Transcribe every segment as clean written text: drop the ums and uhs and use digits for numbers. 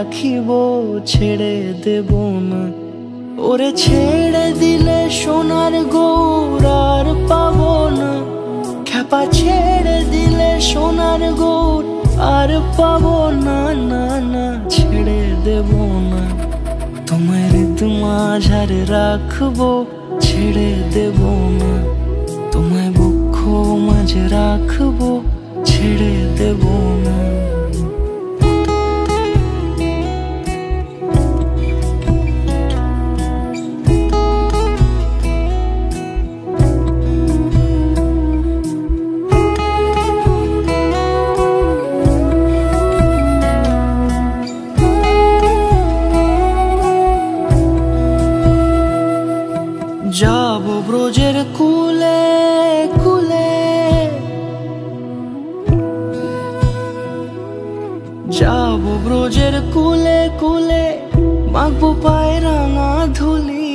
রাখিব ছেড়ে দেব না। ওরে ছেড়ে দিলে সোনার গৌর আর পাবো না, খ্যাপা ছেড়ে দিলে সোনার গৌর আর পাবো না। না না ছেড়ে দেব না, তোমায় হৃদ মাঝারে রাখবো ছেড়ে দেব না। তোমায় বক্ষ মাঝে রাখবো ছেড়ে দেব না। যাবো ব্রজের কুলে কুলে, যাবো ব্রজের কুলে কুলে, মাখবো পায়ে রাঙা ধুলি।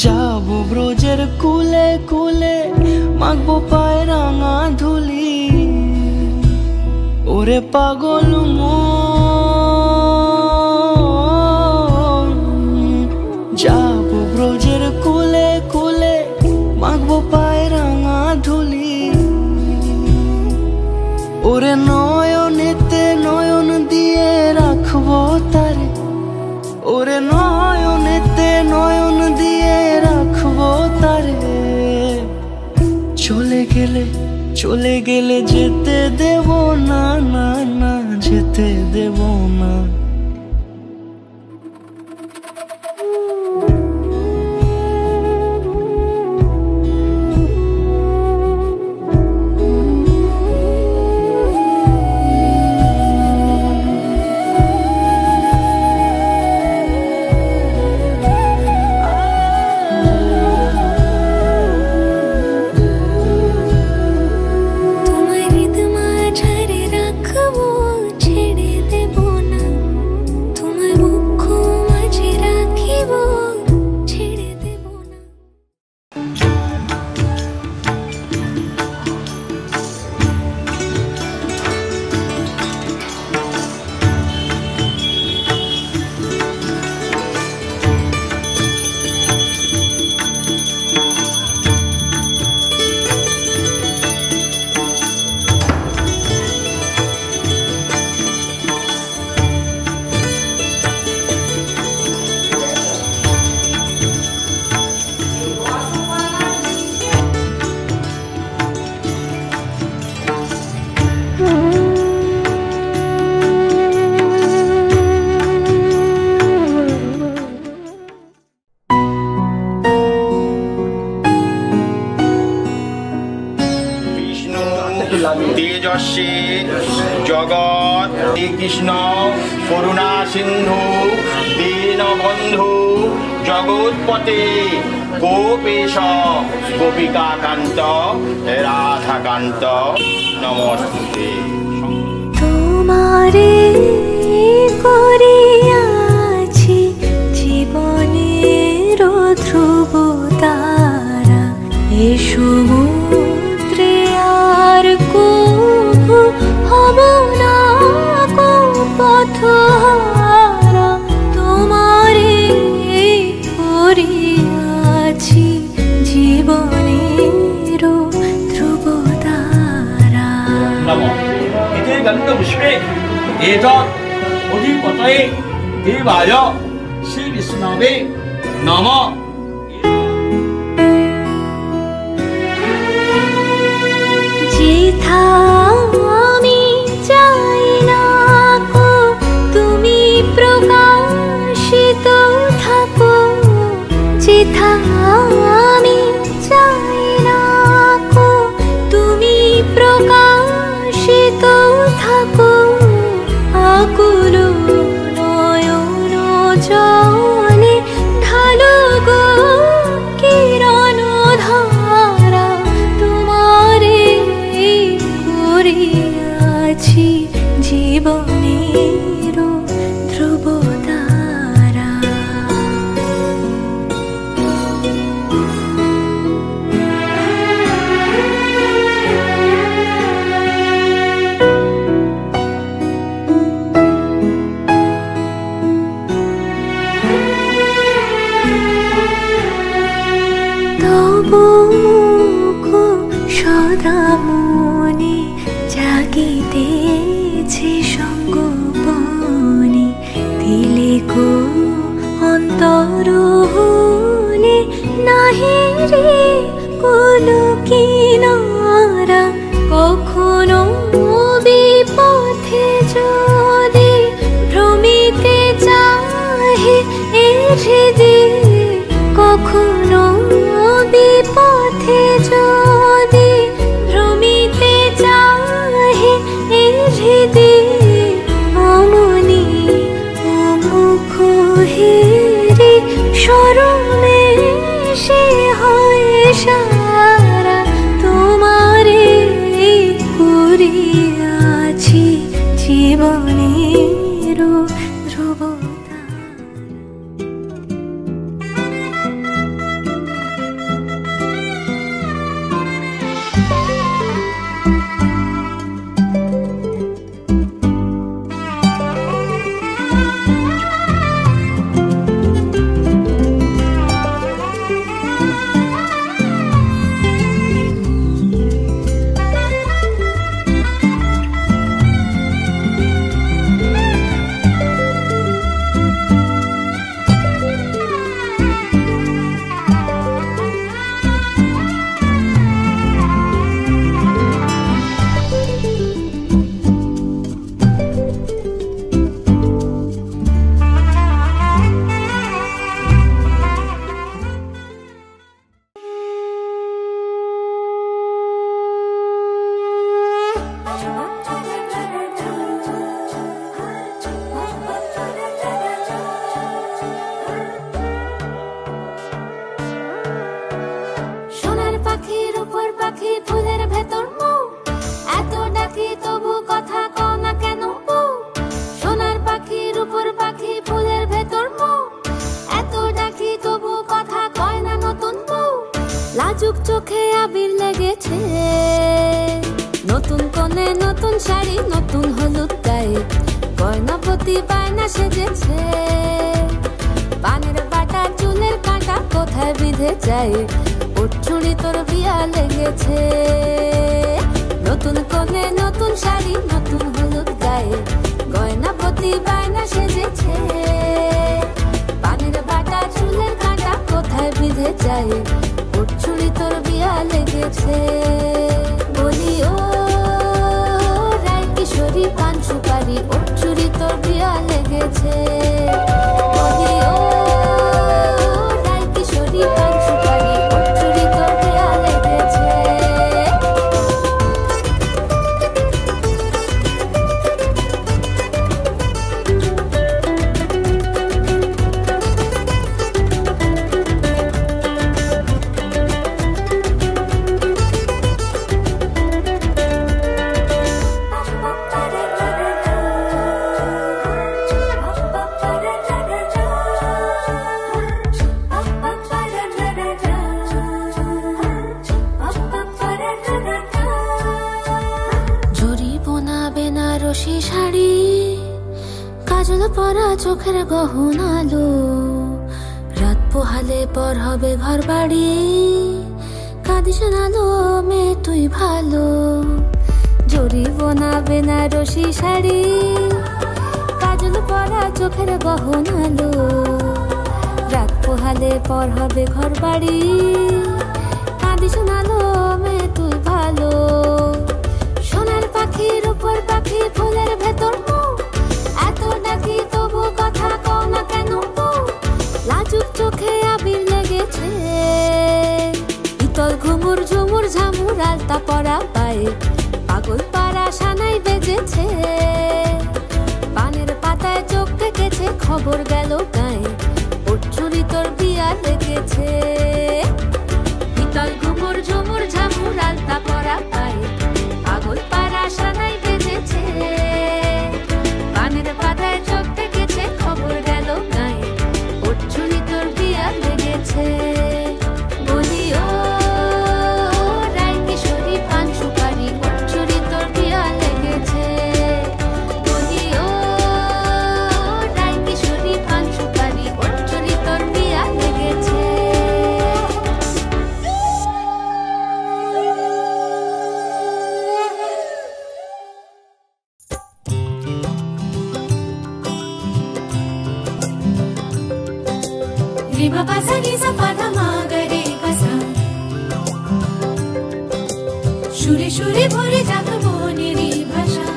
যাবো ব্রজের কুলে কুলে, মাখবো পায়ে রাঙা ধুলি। ওরে পাগল যাবো ব্রজের কুলে কুলে, মাখবো পায়ে রাঙা ধুলি। ওরে নয়নেতে নয়ন দিয়ে রাখবো তারে, ওরে নয়নেতে নয়ন দিয়ে রাখবো তারে। চলে গেলে যেতে দেব না, না না যেতে দেব না। তেজস্বী জগৎ শ্রীকৃষ্ণ করুণা সিন্ধু দীনবন্ধু জগৎপতে গোপেশ গোপিকাকান্ত রাধাকান্ত নমস্তে। তোমারে করিয়াছি জীবনের ধ্রুব তারা, এ সমুদ্রে আর কভু হব না কো পথহারা। তোমারে করিয়াছি জীবনের ধ্রুব তারা। इति गन्धपुष्पे एतत् अधिपतये देवाय श्रीविष्णवे नमः। যেথা আমি চাই না কো তুমি প্রকাশিত থাকো, যেথা আমি চাই না কো তুমি প্রকাশিত থাকো। আকুল নয়ন জলে ঢালো গো কিরণ ধারা, তোমারে করিয়াছি জীবনের ধ্রুব তারা। পাখিরও ধ্রুব লাজুক চোখে আবির লেগেছে, নতুন কোণে নতুন শাড়ি নতুন হলুদ গায়ে গয়নাপতি বায়না সেজেছে। পানের বাটা চুলের কাঁটা কোথায় বিঁধে যায়, ওর চুড়ি তোর বিয়া লেগেছে। নতুন কোণে নতুন শাড়ি নতুন হলুদ গায়ে গয়নাপতি বায়না সেজেছে। পানের বাটা চুলের কাঁটা কোথায় বিঁধে যায়, ওর চুড়ি তোর বিয়া লেগেছে। বলি ও রায় কিশোরী পান সুপারি, ওর চুড়ি তোর বিয়া লেগেছে। বলি ও রায় কিশোরী পান সুপারি, ওর চুড়ি তোর বিয়া লেগেছে। শাড়ি কাজল পরা চোখের গহনালো, রাত পোহালে পর হবে ঘর বাড়ি, কাঁদিস নালো মেয়ে তুই ভালো। জরি বোনা বেনারসি শাড়ি কাজল পরা চোখের গহনালো, রাত পোহালে পর হবে ঘর বাড়ি, কাঁদিস নালো মেয়ে তুই ভালো। সোনার পাখির উপর পাখি ফুলের ভেতর এত ডাকি তবু কথা কও না কেন? লাজুক চোখে আবির লেগেছে, ইতল ঘুমুর ঝুমুর ঝামুর আলতা পরা পায়ে পাগল পাড়া সানাই বেজেছে। পানের পাতায় চোখ থেকেছে খবর গেল গায়ে, ওর চুরি তোর বিয়া লেগেছে। ইতল ঘুমুর ঝুমুর ঝামুর আলতা পরা পায়ে পাগল পাড়া সানাই বেজেছে। পানের পাতায় চোখ থেকেছে খবর গেল গায়ে, ওর চুরি তোর বিয়া লেগেছে। বলি ও রায় কিশোরী পান সুপারি, ওর চুরি তোর বিয়া লেগেছে। বলি ও রায় কিশোরী পান সুপারি, ওর চুরি তোর বিয়া লেগেছে। সুরে সুরে ভরে যাক মনেরই ভাষা।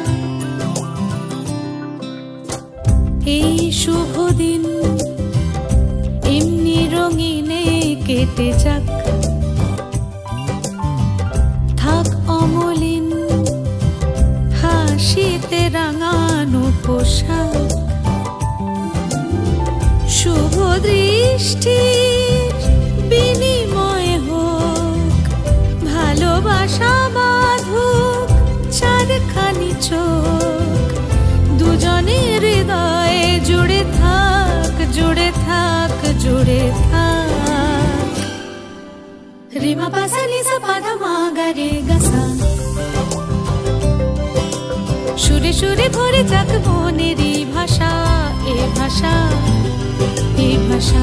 এই শুভ দিন এমনি রঙিনে কেটে যাক, থাক অমলিন হাসিতে রাঙানো পোশাক। শুভ দৃষ্টির বিনিময় হোক, ভালোবাসা বাঁধুক চারখানি চোখ, দুজনের হৃদয় জুড়ে থাক। রে মা পা সা নি সা পা ধা মা গা রে গা সা, সুরে সুরে ভরে যাক মনেরই ভাষা, এ ভাষা, এ ভাষা।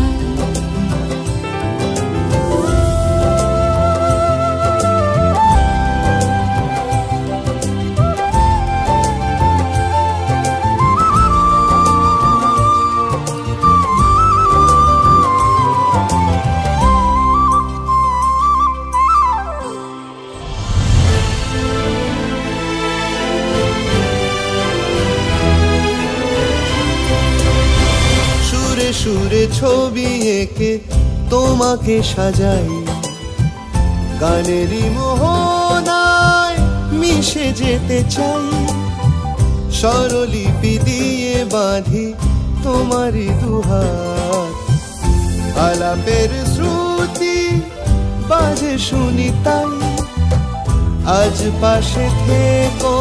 সুরে ছবি এঁকে তোমাকে সাজাই, গানেরই মোহনায় মিশে যেতে চাই। স্বরলিপি দিয়ে বাঁধি তোমারই দুহাত, আলাপের শ্রুতি বাজে শুনি তাই। আজ পাশে থেকো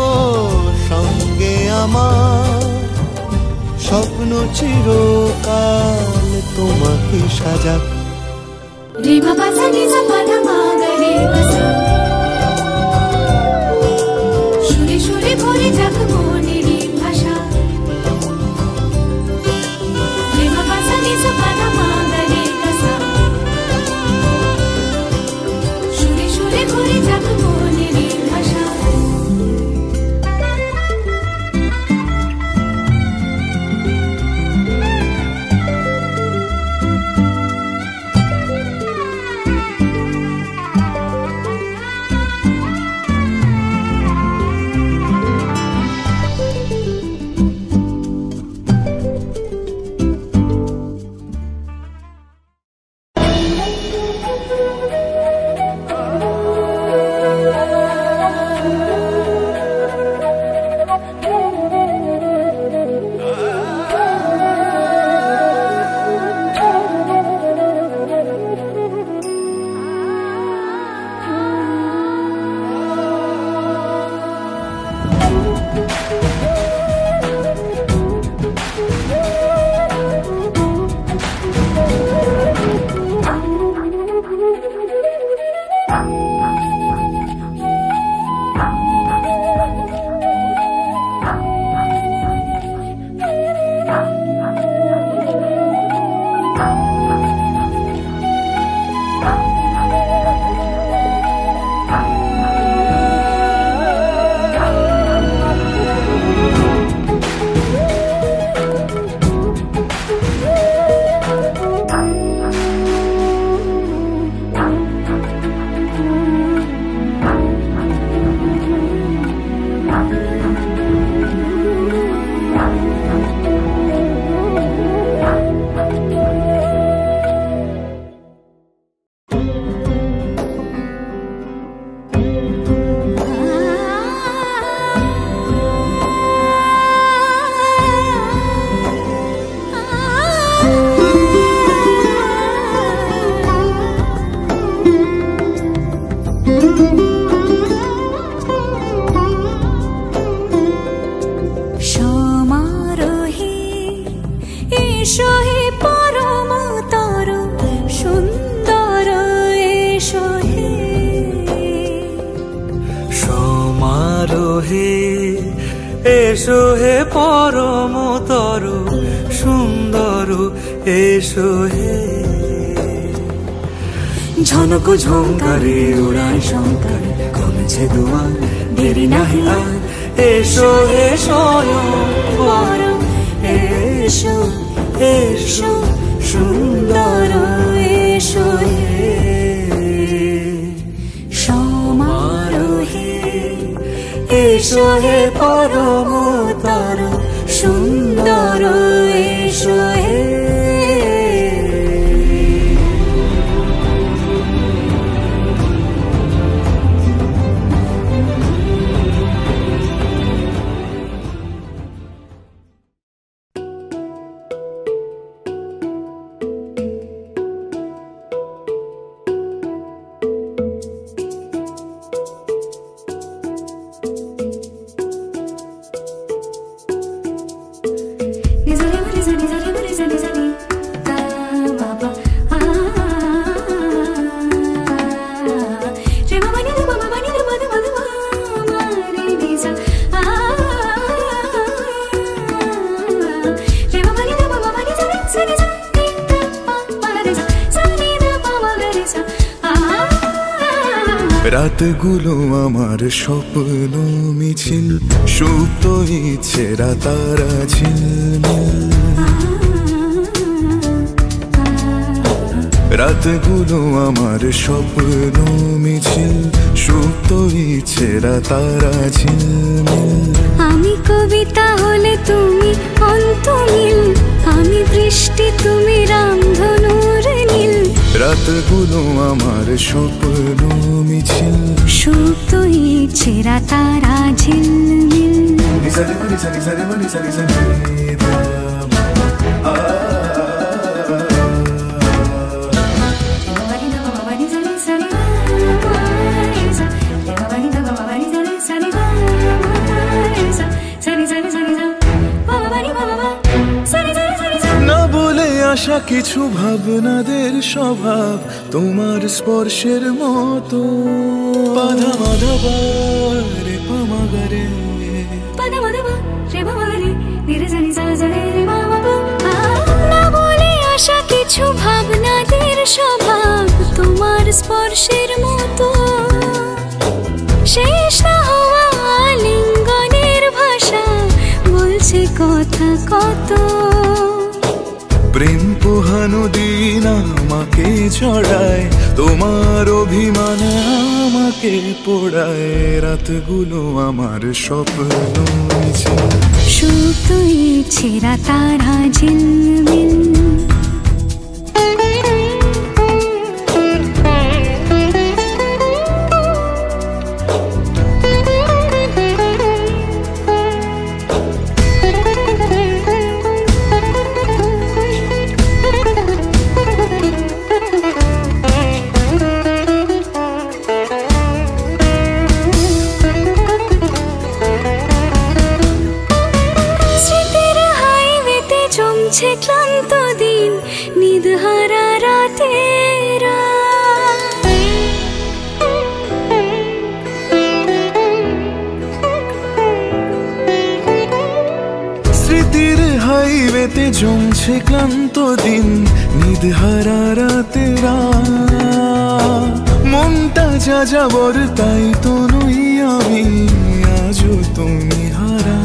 সঙ্গে আমার, স্বপ্ন চিরকাল তোমাকে সাজাক। রে মা পা সা নি সা পা ধা মা গা রে গা সা, সুরে সুরে ভরে যাক মনেরই ভাষা। রে মা পা সা নি সা পা ধা মা গা রে গা সা, সুরে সুরে ভরে যাক মনেরই ভাষা। এসো হে পরমতর সুন্দর, এসো হে। ঝনক ঝঙ্কারে উড়ায় শঙ্কর, কমেছে দুয়ার দেরি নাহি আর। এসো হে স্বয়ং পরম, এসো এসো সুন্দর, এসো হে সমারোহে। এসো হে পরমতর সুন্দর, এসো হে। রাতগুলো আমার স্বপ্ন মিছিল, সুপ্ত ইচ্ছেরা তারা ঝিলমিল। রাতগুলো আমার স্বপ্ন মিছিল, সুপ্ত ইচ্ছেরা তারা ঝিলমিল। আমি কবিতা হলে তুমি অন্তমিল, আমি বৃষ্টি তুমি রামধনুর নীল। রাতগুলো আমার স্বপ্ন মিছিল, সুপ্ত ইচ্ছেরা তারা ঝিলমিল। না বলে আসা কিছু ভাবনাদের স্বভাব তোমার স্পর্শের মতো। বাধা মাধবা রে পামাগারে, না বলে আসা কিছু ভাবনাদের স্বভাব তোমার স্পর্শের মতো। শেষ না হওয়া লিঙ্গনের ভাষা বলছে কথা কত। প্রেম পোহানো দিন আমাকে চড়ায়, তোমার অভিমান আমাকে পোড়ায়। রাতগুলো আমার স্বপ্ন মিছিল, সুপ্ত ইচ্ছেরা তারা ঝিলমিল। ক্লান্ত দিন নিদহারা রাতেরা, স্মৃতির হাইওয়েতে জমছে ক্লান্ত দিন নিদহারা রাতেরা। মনটা যা যাবর তাই তো নই আমি, আজও তুমি হারা।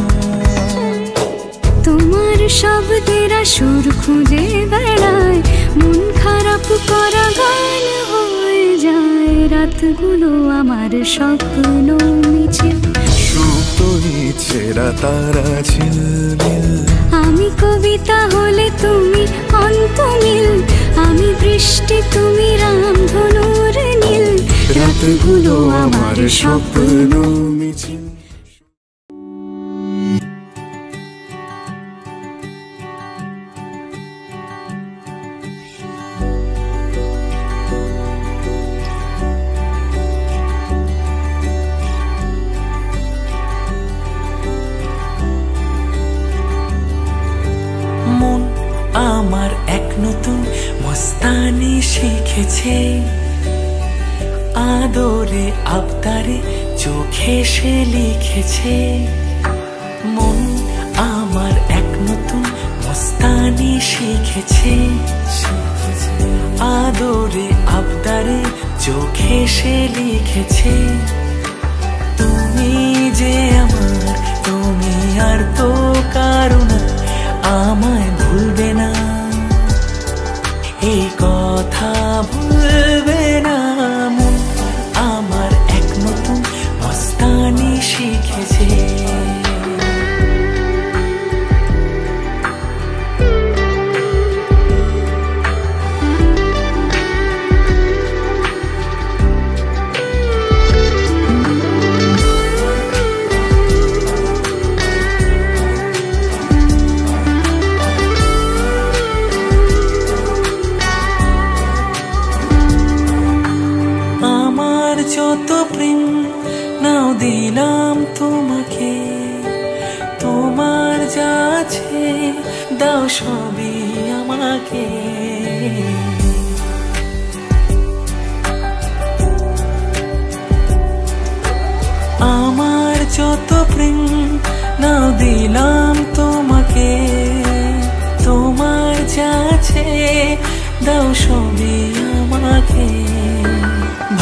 তোমার শব্দেরা সুর খুঁজে বেড়ায়, মন খারাপ করা গান হয়ে যায়। রাতগুলো আমার স্বপ্ন মিছিল, সুপ্ত ইচ্ছেরা তারা ঝিলমিল। আমি কবিতা হলে তুমি অন্তমিল, আমি বৃষ্টি তুমি রামধনুর নীল। রাতগুলো আমার স্বপ্ন মিছিল। মন আমার এক নতুন মস্তানি শিখেছে, আদরে আবদারে চোখে সে লিখেছে। মন আমার এক নতুন মস্তানি শিখেছে, আদরে আবদারে চোখে সে লিখেছে। তুমি যে আমার, তুমি আর তো কারো না, আমায় ভুলবে না, এই কথা ভুলবে না। মন আমার এক নতুন মস্তানি শিখেছে। যত প্রেম নাও দিলাম তোমাকে, তোমার যা আছে দাও সবই আমাকে। আমার যত প্রেম নাও দিলাম তোমাকে, তোমার যা আছে দাও সবই আমাকে।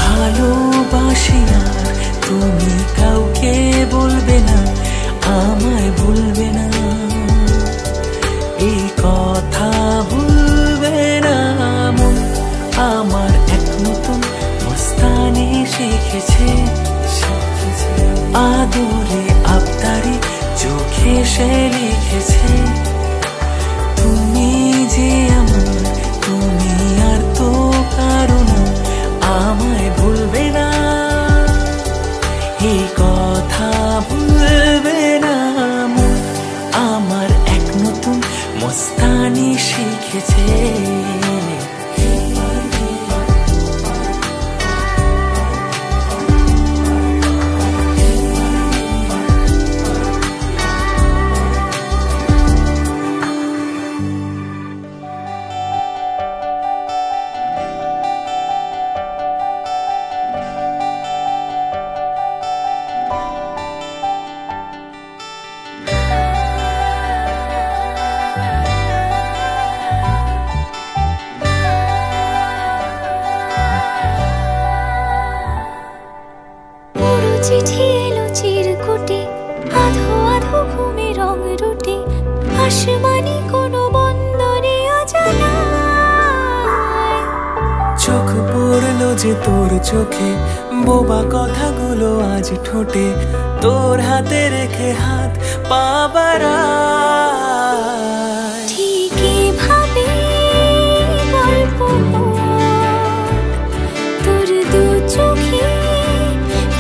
ভালো ভালোবাসি আর তুমি কাউকে বলবে না, আমায় ভুলবে না, এই কথা ভুলবে না মন আমার। এক নতুন মস্তানি শিখেছে, আদরে আবদারে চোখে সে লিখেছে, তুমি যে আমার, তুমি আর তো কারো না, আমায় ভুলবে না, এই কথা ভুলবে না মন আমার। এক নতুন মস্তানি শিখেছে। চিঠি এলো চিরকুটে, আধো আধো ঘুমে রং রুটে, আসমানি কোনো বন্দরে অজানা। চোখ পড়লো যে তোর চোখে, বোবা কথাগুলো আজ ঠোঁটে, তোর হাতে রেখে হাত পা বাড়ায়। ঠিকই ভাবে গল্প তোর দু চোখে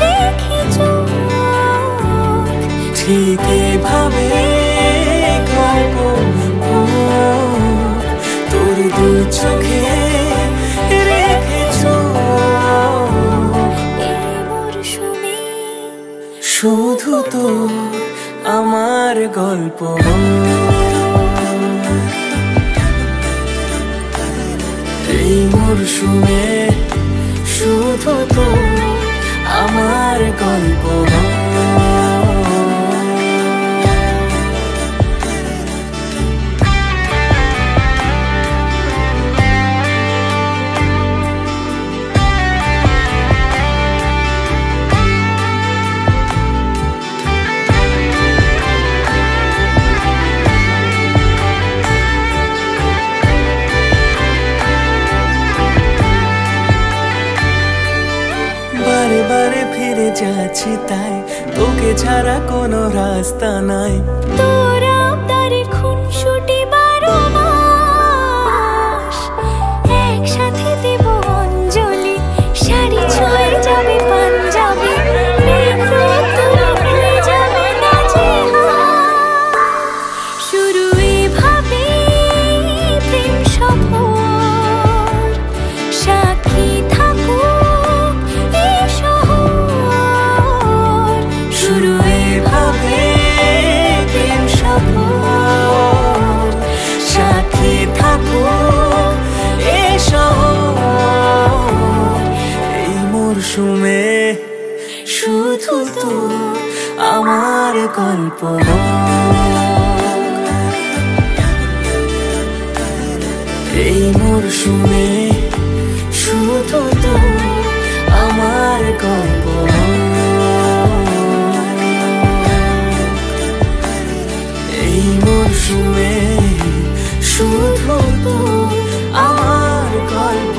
রেখে চোখ, ঠিকই ভাবে গল্প তোর দু চোখে রেখে চোখ। এই মরশুমে শুধু তো আমার গল্প, এই মরশুমে শুধু তো আমার গল্প। বারে বারে ফিরে যাচ্ছি তাই, তোকে ছাড়া কোনো রাস্তা নাই। তোর আবদারে খুনসুটি 12 মাস, একসাথে দেব অঞ্জলি, শাড়ি ছুঁয়ে যাবে পাঞ্জাবি, হয়ে যাবে নাজেহাল। শুরু এভাবে প্রেম সফর, সাক্ষী থাকুক এই শহর। শুরু এভাবে প্রেম সফর, সাথী থাকুক এই শহর। এই মরশুমে শুধু তো আমার গল্প, এই মরশুমে শুধু তো আমার গল্প, এই মরশুমে শুধু তো আমার গল্প।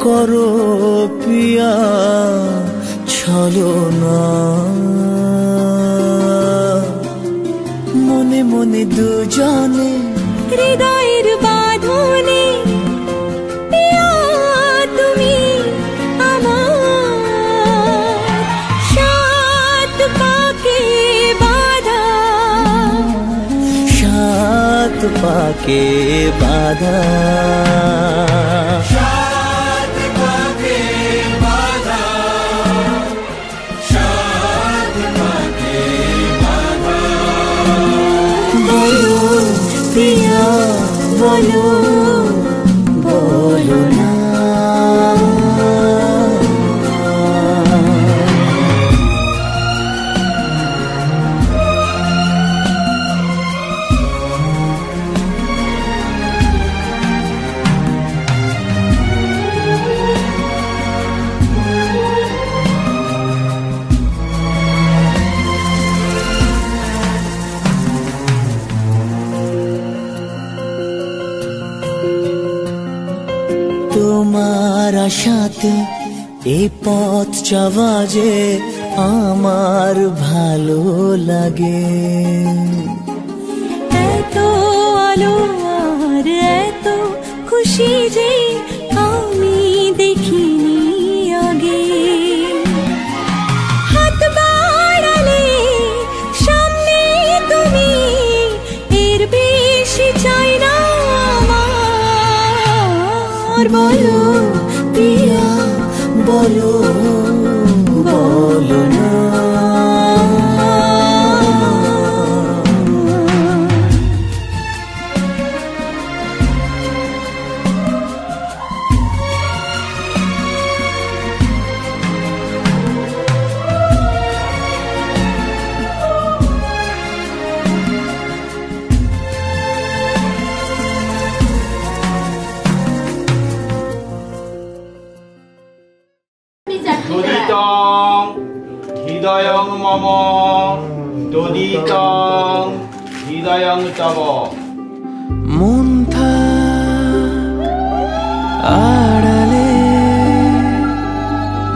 করো পিয়া ছলনা, মনে মনে দুজনে হৃদয়ের বাঁধনে পিয়া তুমি আমার, সাত পাকে বাঁধা, সাত পাকে বাঁধা, সাত পাকে বাঁধা, সাত পাকে বাঁধা। বলো পিয়া বলো, বলো না। তোমার আশাতে এই পথ চলা যে আমার ভালো লাগে, এত আলো আর এত খুশি যে আমি দেখিনি আগে। হাত বাড়ালে সামনে তুমি, এর বেশি চাই না আমার। বলো পিয়া বলো, বলো না। তদিতং হৃদয়ং মম তদিতং হৃদয়ং তব। মন থাক আড়ালে,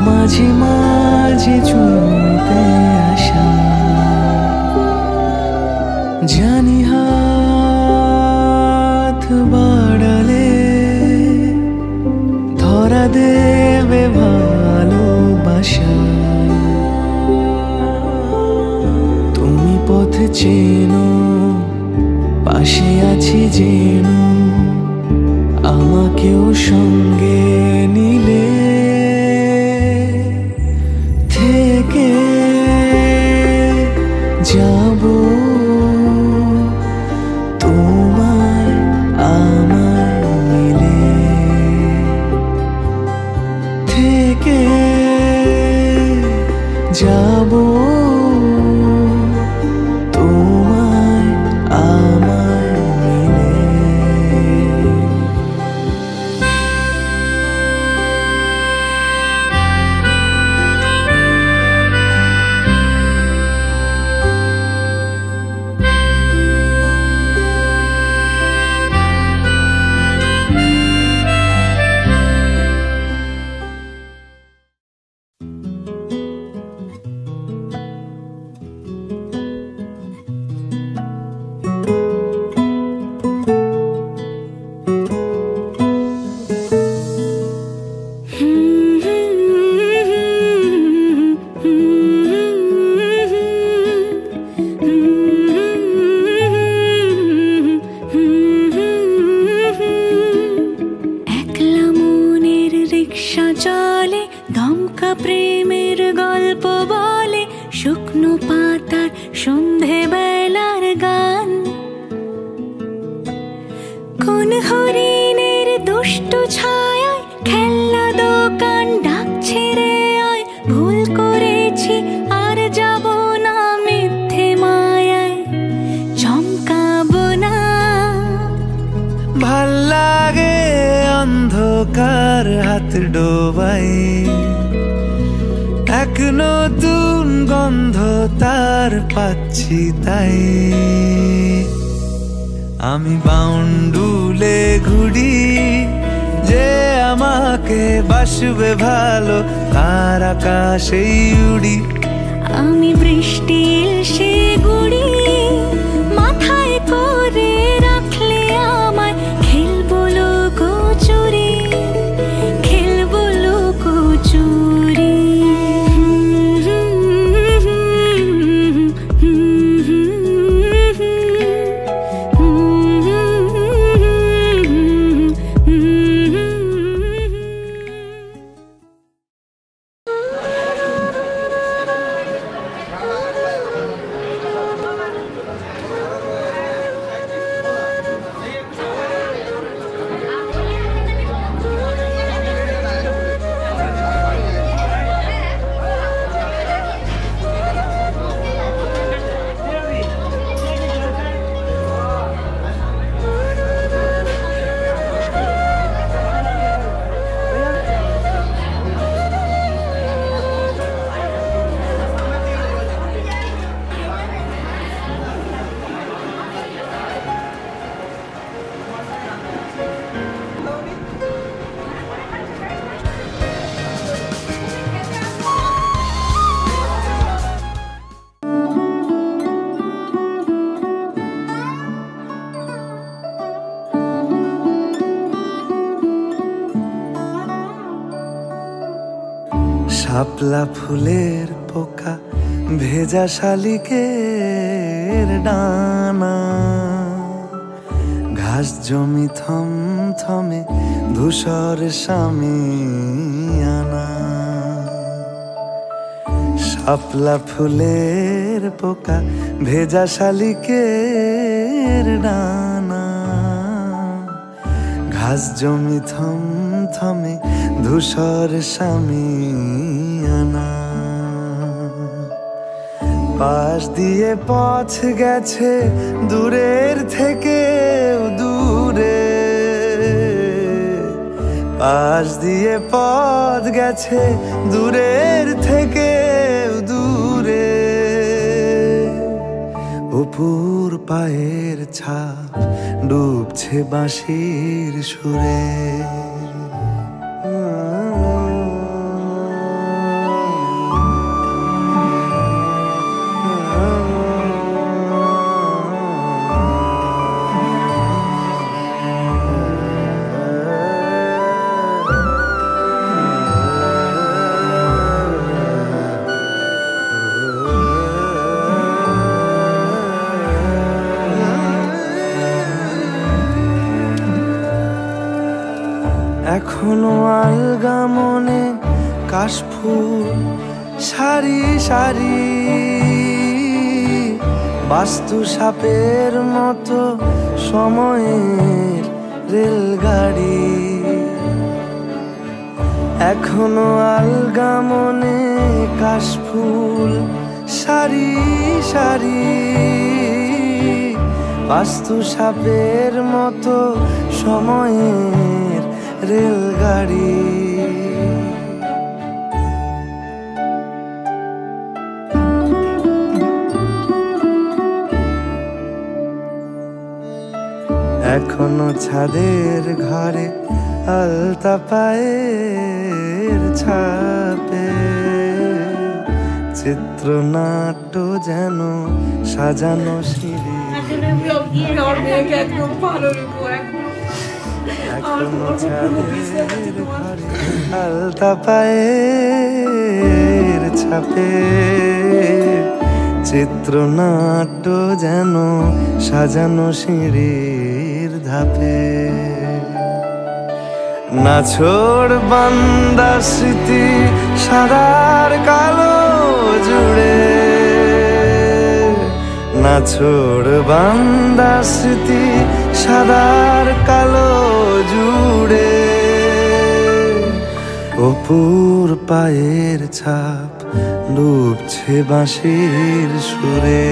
মাঝে মাঝে চুমতে আসা, জানি হাত বাড়ালে ধরা দেবে ভালোবাসা। তুমি পথ চেনো, পাশে আছি যেন, আমাকেও সঙ্গে নিলে থেকে যাব তোমায় আমায় মিলে, থেকে যাব তোমায় আমায় মিলে। কোন হরিণের দুষ্ট ছায়ায় খেলনা দোকান ডাকছে রে আয়, ভুল করেছি আর যাব না মিথ্যে মায়ায়, চমকাবো না। ভাল লাগে অন্ধকার হাত ডোবাই, এক নতুন গন্ধ তার পাচ্ছি তাই। আমি বাউন্ডুলে ঘুরি যে আমাকে বাসবে ভালো তার আকাশেই উড়ি। আমি বৃষ্টি এসে গুড়ি মাথায় করে রাখলে আমায় খেলবো লুকোচুরি, খেলবো লুকোচুরি। শাপলা ফুলের পোকা ভেজা শালিকের ডানা, ঘাস জমি থমথমে ধূসর শামিয়ানা। শাপলা ফুলের পোকা ভেজা শালিকের ডানা, ঘাস জমি থমথমে ধূসর শামিয়ানা। পাশ দিয়ে পথ গেছে দূরের থেকে দূরে, পাশ দিয়ে পথ গেছে দূরের থেকে দূরে। অপুর পায়ের ছাপ ডুবছে বাঁশির সুরে। এখনো আলগা মনে কাশফুল সারি সারি, বাস্তু সাপের মতো সময়ের রেলগাড়ি। এখনো আলগা মনে কাশফুল সারি সারি, বাস্তু সাপের মতো সময়ের রেলগাড়ি। এখনো ছাদের ঘরে আলতা পায়ের ছাপে, চিত্রনাট্য যেন সাজানো সিঁড়ি। এখনো ছাদের ঘরে আলতা পায়ের ছাপে, চিত্রনাট্য যেন সাজানো সিঁড়ির ধাপে। নাছোড় বান্দা স্মৃতি সাদার কালো জুড়ে, নাছোড় বান্দা স্মৃতি সাদার কালো জুড়ে। অপুর পায়ের ছাপ ডুবছে বাঁশির সুরে।